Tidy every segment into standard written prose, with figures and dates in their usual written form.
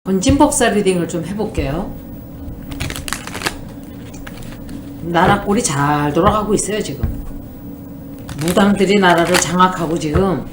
건진법사 리딩을 좀 해볼게요. 나라 꼴이 잘 돌아가고 있어요. 지금 무당들이 나라를 장악하고 지금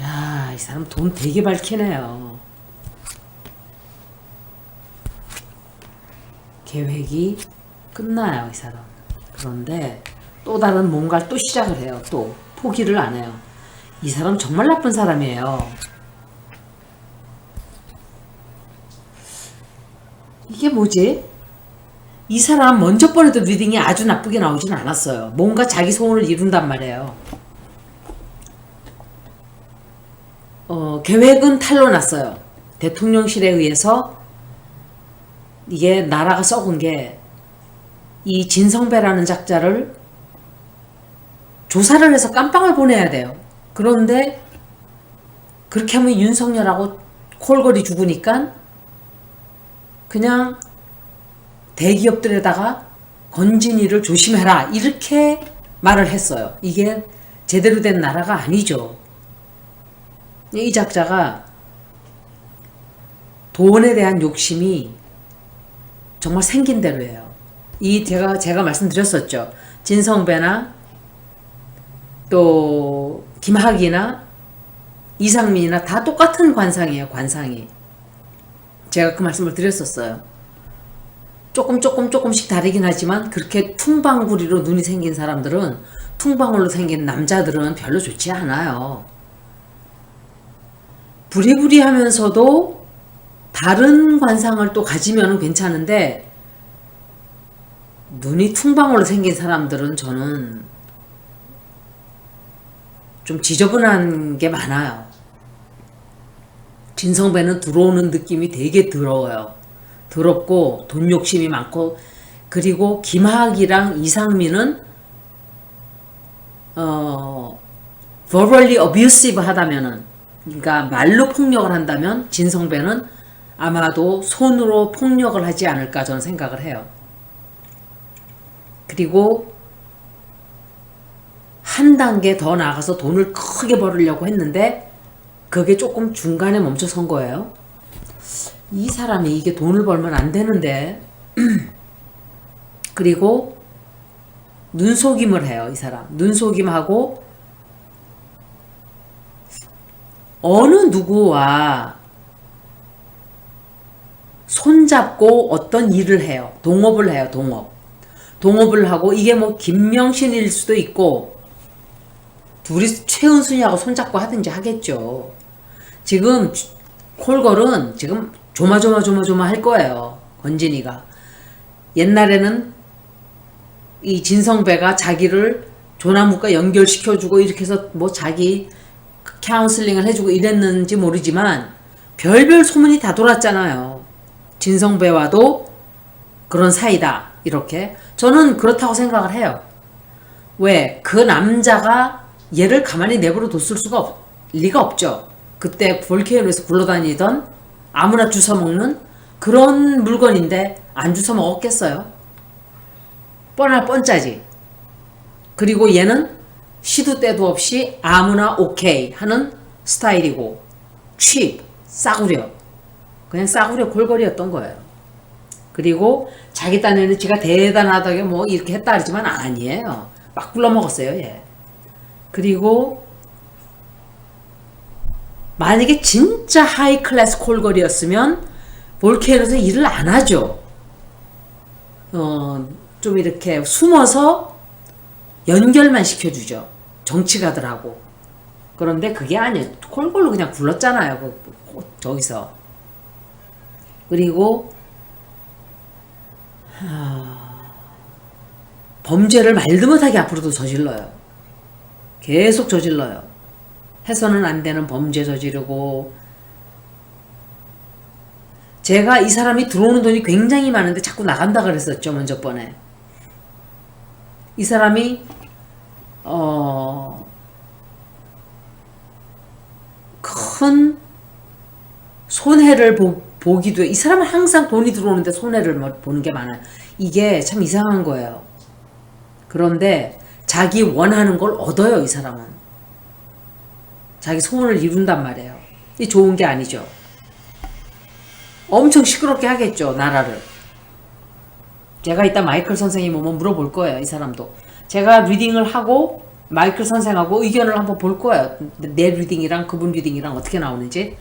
야, 이 사람 돈 되게 밝히네요. 계획이 끝나요, 이 사람. 그런데 또 다른 뭔가를 또 시작을 해요. 또 포기를 안 해요. 이 사람 정말 나쁜 사람이에요. 이게 뭐지? 이 사람 먼저 번에도 리딩이 아주 나쁘게 나오진 않았어요. 뭔가 자기 소원을 이룬단 말이에요. 계획은 탈로 났어요. 대통령실에 의해서 이게 나라가 썩은 게 이 진성배라는 작자를 조사를 해서 깜빵을 보내야 돼요. 그런데 그렇게 하면 윤석열하고 콜걸이 죽으니까 그냥 대기업들에다가 건진이를 조심해라 이렇게 말을 했어요. 이게 제대로 된 나라가 아니죠. 이 작자가 돈에 대한 욕심이 정말 생긴 대로 해요. 제가 말씀드렸었죠. 진성배나 또 김학이나 이상민이나 다 똑같은 관상이에요. 관상이. 제가 그 말씀을 드렸었어요. 조금씩 다르긴 하지만 그렇게 퉁방구리로 눈이 생긴 사람들은, 퉁방울로 생긴 남자들은 별로 좋지 않아요. 부리부리하면서도 다른 관상을 또 가지면 괜찮은데 눈이 퉁방울로 생긴 사람들은 저는 좀 지저분한 게 많아요. 진성배는 들어오는 느낌이 되게 더러워요. 더럽고 돈 욕심이 많고, 그리고 김학이랑 이상민은 verbally abusive 하다면은, 그러니까 말로 폭력을 한다면 진성배는 아마도 손으로 폭력을 하지 않을까 저는 생각을 해요. 그리고 한 단계 더 나가서 돈을 크게 벌으려고 했는데 그게 조금 중간에 멈춰선 거예요. 이 사람이 이게 돈을 벌면 안 되는데 그리고 눈속임을 해요. 이 사람 눈속임하고 어느 누구와 손잡고 어떤 일을 해요. 동업을 해요. 동업을 하고, 이게 뭐 김명신일 수도 있고 둘이 최은순이하고 손잡고 하든지 하겠죠. 지금 콜걸은 지금 조마조마 할 거예요. 건진이가. 옛날에는 이 진성배가 자기를 조나무과 연결시켜주고 이렇게 해서 뭐 자기 카운슬링을 해주고 이랬는지 모르지만 별별 소문이 다 돌았잖아요. 진성배와도 그런 사이다 이렇게. 저는 그렇다고 생각을 해요. 왜? 그 남자가 얘를 가만히 내버려 뒀을 리가 없죠. 그때 볼케이노에서 굴러다니던 아무나 주워먹는 그런 물건인데 안 주워먹었겠어요? 뻔할 뻔짜지. 그리고 얘는 시도 때도 없이 아무나 오케이 하는 스타일이고, 취 싸구려, 그냥 싸구려 골거리였던 거예요. 그리고 자기 딴에는 지가 대단하다게 뭐 이렇게 했다 그러지만 아니에요. 막 굴러먹었어요, 얘. 그리고 만약에 진짜 하이 클래스 콜걸이었으면 볼케이노에서 일을 안 하죠. 좀 이렇게 숨어서 연결만 시켜주죠. 정치가들하고. 그런데 그게 아니에요. 콜걸로 그냥 굴렀잖아요. 저기서. 그리고 범죄를 말도 못하게 앞으로도 저질러요. 계속 저질러요. 해서는 안 되는 범죄 저지르고. 제가 이 사람이 들어오는 돈이 굉장히 많은데 자꾸 나간다 그랬었죠. 먼저 번에. 이 사람이 큰 손해를 보기도 해. 이 사람은 항상 돈이 들어오는데 손해를 보는 게 많아요. 이게 참 이상한 거예요. 그런데 자기 원하는 걸 얻어요, 이 사람은. 자기 소원을 이룬단 말이에요. 이 좋은 게 아니죠. 엄청 시끄럽게 하겠죠, 나라를. 제가 이따 마이클 선생님 오면 물어볼 거예요, 이 사람도. 제가 리딩을 하고 마이클 선생하고 의견을 한번 볼 거예요. 내 리딩이랑 그분 리딩이랑 어떻게 나오는지.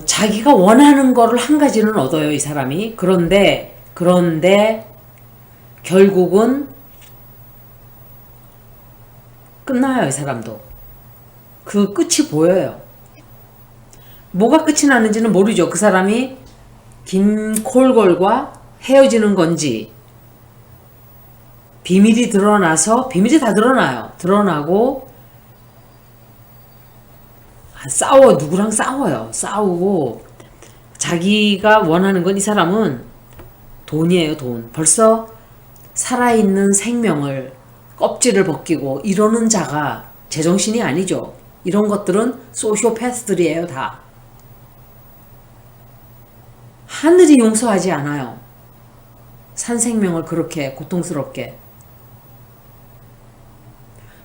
자기가 원하는 거를 한 가지는 얻어요, 이 사람이. 그런데 결국은 끝나요, 이 사람도. 그 끝이 보여요. 뭐가 끝이 나는지는 모르죠. 그 사람이 김콜걸과 헤어지는 건지, 비밀이 드러나서, 비밀이 다 드러나요. 드러나고 누구랑 싸워요. 싸우고 자기가 원하는 건, 이 사람은 돈이에요, 돈. 벌써 살아있는 생명을 껍질을 벗기고 이러는 자가 제정신이 아니죠. 이런 것들은 소시오패스들이에요, 다. 하늘이 용서하지 않아요. 산 생명을 그렇게 고통스럽게.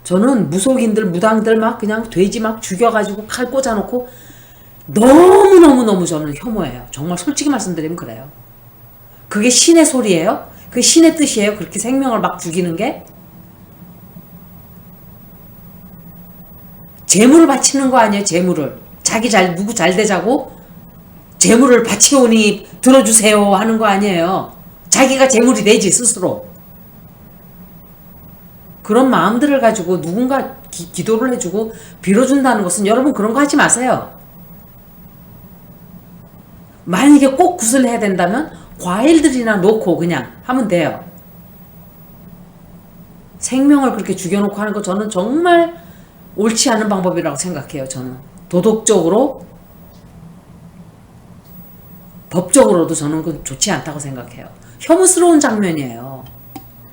저는 무속인들, 무당들 막 그냥 돼지 막 죽여가지고 칼 꽂아놓고 너무너무너무 저는 혐오해요. 정말 솔직히 말씀드리면 그래요. 그게 신의 소리예요? 그게 신의 뜻이에요? 그렇게 생명을 막 죽이는 게? 재물을 바치는 거 아니에요, 재물을. 누구 잘 되자고? 재물을 바치오니 들어주세요 하는 거 아니에요. 자기가 재물이 되지, 스스로. 그런 마음들을 가지고 누군가 기도를 해주고 빌어준다는 것은, 여러분 그런 거 하지 마세요. 만약에 꼭 굿을 해야 된다면 과일들이나 놓고 그냥 하면 돼요. 생명을 그렇게 죽여놓고 하는 거 저는 정말 옳지 않은 방법이라고 생각해요. 저는 도덕적으로, 법적으로도 저는 그건 좋지 않다고 생각해요. 혐오스러운 장면이에요.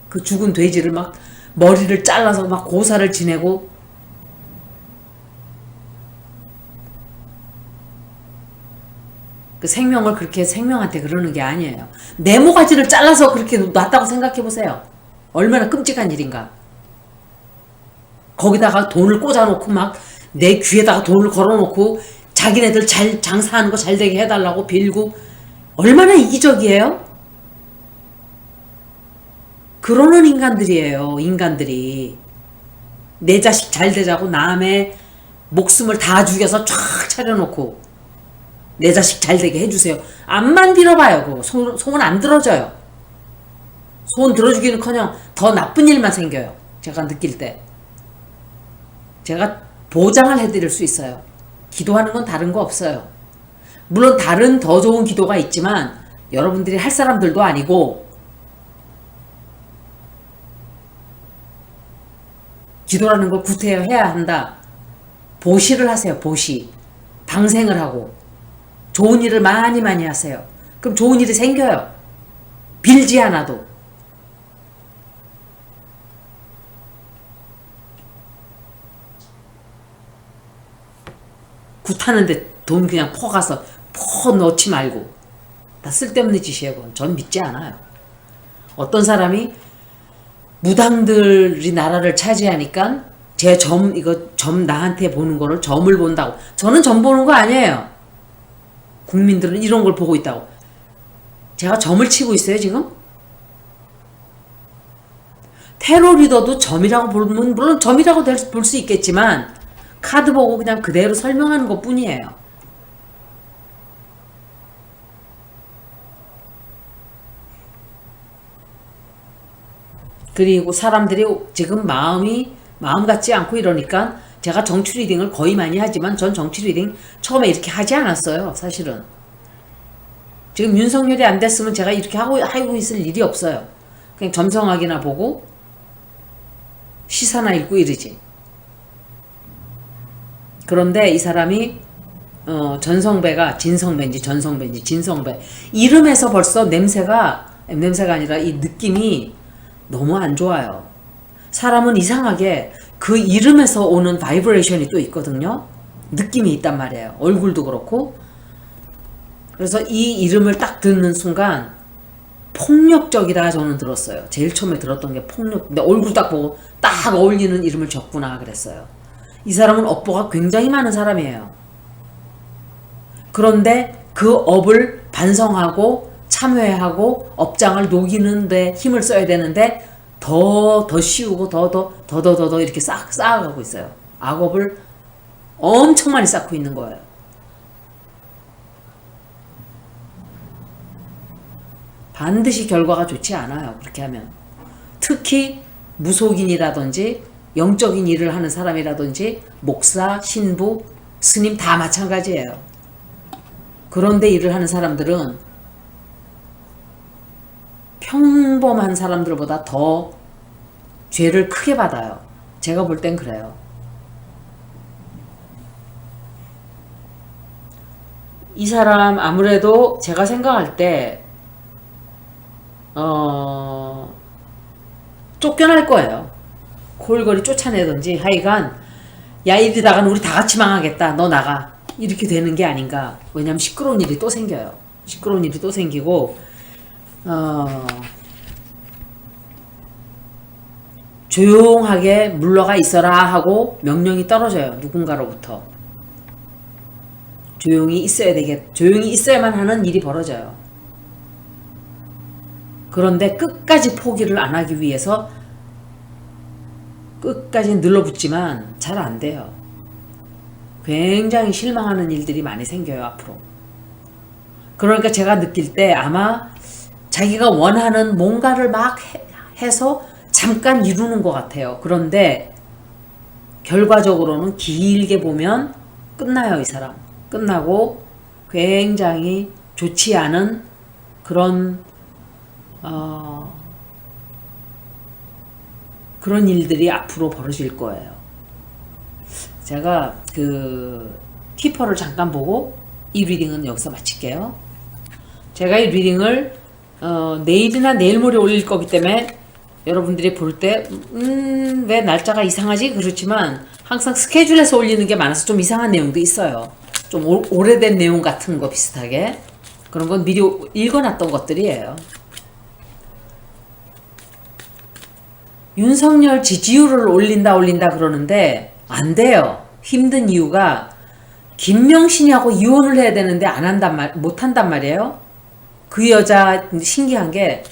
그 죽은 돼지를 막 머리를 잘라서 막 고사를 지내고, 그 생명을 그렇게 생명한테 그러는 게 아니에요. 네모가지를 잘라서 그렇게 놨다고 생각해 보세요. 얼마나 끔찍한 일인가. 거기다가 돈을 꽂아놓고 막 내 귀에다가 돈을 걸어놓고 자기네들 잘 장사하는 거 잘 되게 해달라고 빌고, 얼마나 이기적이에요? 그러는 인간들이에요, 인간들이. 내 자식 잘 되자고 남의 목숨을 다 죽여서 쫙 차려놓고, 내 자식 잘 되게 해주세요. 앞만 빌어봐요. 그거 소원 안 들어져요. 소원 들어주기는커녕 더 나쁜 일만 생겨요. 제가 느낄 때. 제가 보장을 해드릴 수 있어요. 기도하는 건 다른 거 없어요. 물론 다른 더 좋은 기도가 있지만 여러분들이 할 사람들도 아니고, 기도라는 걸 구태여야 한다. 보시를 하세요. 보시. 방생을 하고 좋은 일을 많이 많이 하세요. 그럼 좋은 일이 생겨요. 빌지 않아도. 굿하는데 돈 그냥 퍼가서 넣지 말고. 다 쓸데없는 짓이에요. 그건 전 믿지 않아요. 어떤 사람이 무당들이 나라를 차지하니까 이거 점 나한테 보는 거를 점을 본다고. 저는 점 보는 거 아니에요. 국민들은 이런 걸 보고 있다고. 제가 점을 치고 있어요, 지금? 테러 리더도 점이라고 보면, 물론 점이라고 볼 수 있겠지만, 카드 보고 그냥 그대로 설명하는 것 뿐이에요. 그리고 사람들이 지금 마음 같지 않고 이러니까 제가 정치 리딩을 거의 많이 하지만 전 정치 리딩 처음에 이렇게 하지 않았어요. 사실은. 지금 윤석열이 안 됐으면 제가 이렇게 하고 있을 일이 없어요. 그냥 점성학이나 보고 시사나 읽고 이러지. 그런데 이 사람이 전성배가 진성배인지 전성배인지 진성배 이름에서 벌써 냄새가 아니라 이 느낌이 너무 안 좋아요. 사람은 이상하게 그 이름에서 오는 바이브레이션이 또 있거든요. 느낌이 있단 말이에요. 얼굴도 그렇고. 그래서 이 이름을 딱 듣는 순간 폭력적이다 저는 들었어요. 제일 처음에 들었던 게 폭력. 근데 얼굴 딱 보고 딱 어울리는 이름을 적구나 그랬어요. 이 사람은 업보가 굉장히 많은 사람이에요. 그런데 그 업을 반성하고 참회하고 업장을 녹이는데 힘을 써야 되는데 더 씌우고 더 이렇게 쌓아가고 있어요. 악업을 엄청 많이 쌓고 있는 거예요. 반드시 결과가 좋지 않아요. 그렇게 하면. 특히 무속인이라든지 영적인 일을 하는 사람이라든지 목사, 신부, 스님 다 마찬가지예요. 그런데 일을 하는 사람들은 평범한 사람들보다 더 죄를 크게 받아요. 제가 볼 땐 그래요. 이 사람 아무래도 제가 생각할 때 쫓겨날 거예요. 골골이 쫓아내든지 하여간 야 이러다가는 우리 다 같이 망하겠다. 너 나가. 이렇게 되는 게 아닌가. 왜냐면 시끄러운 일이 또 생겨요. 시끄러운 일이 또 생기고 조용하게 물러가 있어라 하고 명령이 떨어져요. 누군가로부터. 조용히 있어야만 하는 일이 벌어져요. 그런데 끝까지 포기를 안 하기 위해서 끝까지 늘러붙지만 잘 안 돼요. 굉장히 실망하는 일들이 많이 생겨요, 앞으로. 그러니까 제가 느낄 때 아마 자기가 원하는 뭔가를 막 해서 잠깐 이루는 것 같아요. 그런데 결과적으로는 길게 보면 끝나요, 이 사람. 끝나고 굉장히 좋지 않은 그런 그런 일들이 앞으로 벌어질 거예요. 제가 그 키퍼를 잠깐 보고 이 리딩은 여기서 마칠게요. 제가 이 리딩을 내일이나 내일 모레 올릴 거기 때문에 여러분들이 볼 때 왜 날짜가 이상하지? 그렇지만 항상 스케줄에서 올리는 게 많아서 좀 이상한 내용도 있어요. 좀 오래된 내용 같은 거 비슷하게 그런 건 미리 읽어놨던 것들이에요. 윤석열 지지율을 올린다 그러는데 안 돼요. 힘든 이유가 김명신이하고 이혼을 해야 되는데 못 한단 말이에요. 그 여자 신기한 게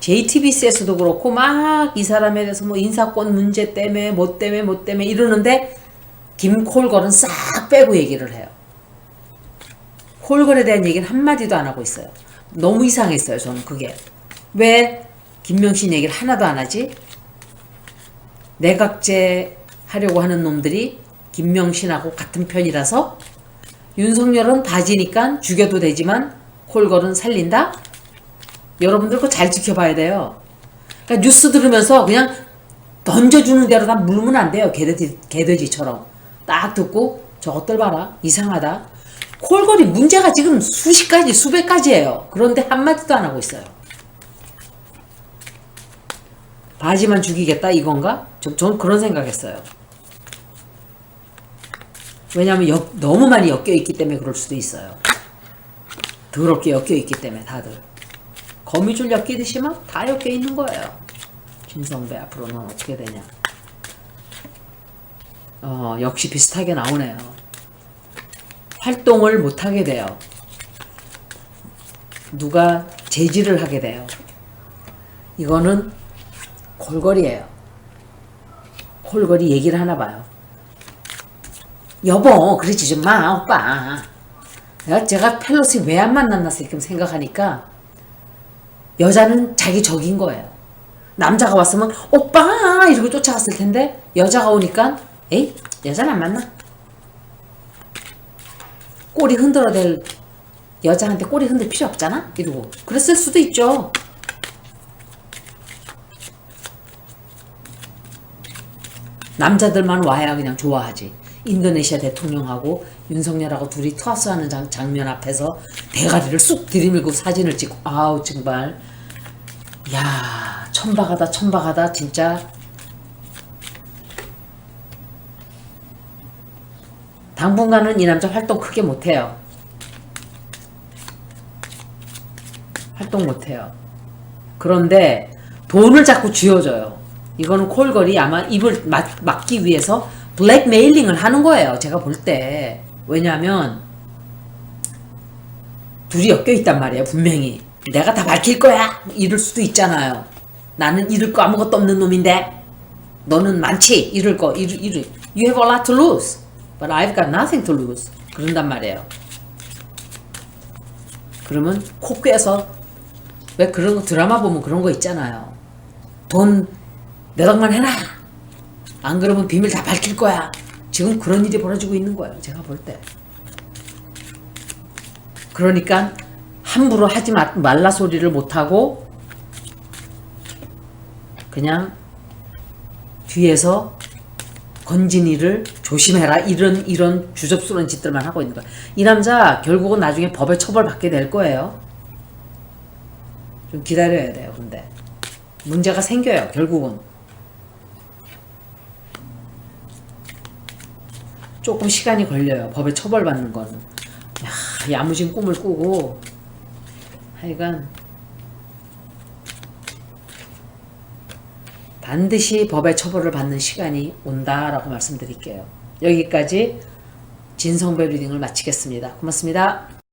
JTBC에서도 그렇고 막 이 사람에 대해서 뭐 인사권 문제 때문에 뭐 때문에 이러는데 김콜걸은 싹 빼고 얘기를 해요. 콜걸에 대한 얘기는 한마디도 안 하고 있어요. 너무 이상했어요. 저는 그게. 왜 김명신 얘기를 하나도 안 하지? 내각제 하려고 하는 놈들이 김명신하고 같은 편이라서 윤석열은 바지니까 죽여도 되지만 콜걸은 살린다? 여러분들 그거 잘 지켜봐야 돼요. 그러니까 뉴스 들으면서 그냥 던져주는 대로 다 물으면 안 돼요. 개돼지처럼. 딱 듣고 저것들 봐라. 이상하다. 콜걸이 문제가 지금 수십 가지, 수백 가지예요. 그런데 한마디도 안 하고 있어요. 바지만 죽이겠다 이건가? 전 그런 생각했어요. 왜냐하면 너무 많이 엮여있기 때문에 그럴 수도 있어요. 더럽게 엮여있기 때문에 다들. 거미줄 엮이듯이 막 다 엮여있는 거예요. 진성배 앞으로는 어떻게 되냐. 역시 비슷하게 나오네요. 활동을 못하게 돼요. 누가 제지를 하게 돼요. 이거는 콜걸이에요. 콜걸이 얘기를 하나 봐요. 여보 그러지 좀 마 오빠. 제가 펠로시 왜 안 만났나 이렇게 생각하니까 여자는 자기 적인 거예요. 남자가 왔으면 오빠 이러고 쫓아갔을 텐데 여자가 오니까 에이, 여자는 안 만나. 꼬리 흔들어댈 여자한테 꼬리 흔들 필요 없잖아? 이러고 그랬을 수도 있죠. 남자들만 와야 그냥 좋아하지. 인도네시아 대통령하고 윤석열하고 둘이 투하스하는 장면 앞에서 대가리를 쑥 들이밀고 사진을 찍고 아우 정말 야 천박하다 천박하다 진짜. 당분간은 이 남자 활동 크게 못해요. 활동 못해요. 그런데 돈을 자꾸 쥐어줘요. 이거는 콜걸이 아마 입을 막기 위해서 블랙메일링을 하는 거예요. 제가 볼 때. 왜냐면 둘이 엮여 있단 말이에요. 분명히. 내가 다 밝힐 거야. 이럴 수도 있잖아요. 나는 잃을 거 아무것도 없는 놈인데 너는 많지. 잃을 거. You have a lot to lose. But I've got nothing to lose. 그런단 말이에요. 그러면 코 꿰서 왜 그런 거 드라마 보면 그런 거 있잖아요. 돈 내 덕만 해라. 안 그러면 비밀 다 밝힐 거야. 지금 그런 일이 벌어지고 있는 거예요. 제가 볼 때. 그러니까 함부로 하지 말라 소리를 못하고 그냥 뒤에서 건진이를 조심해라 이런 주접스러운 짓들만 하고 있는 거야. 이 남자 결국은 나중에 법에 처벌받게 될 거예요. 좀 기다려야 돼요. 근데 문제가 생겨요. 결국은 조금 시간이 걸려요. 법에 처벌받는 거는. 야무진 꿈을 꾸고 하여간 반드시 법의 처벌을 받는 시간이 온다라고 말씀드릴게요. 여기까지 진성배 리딩을 마치겠습니다. 고맙습니다.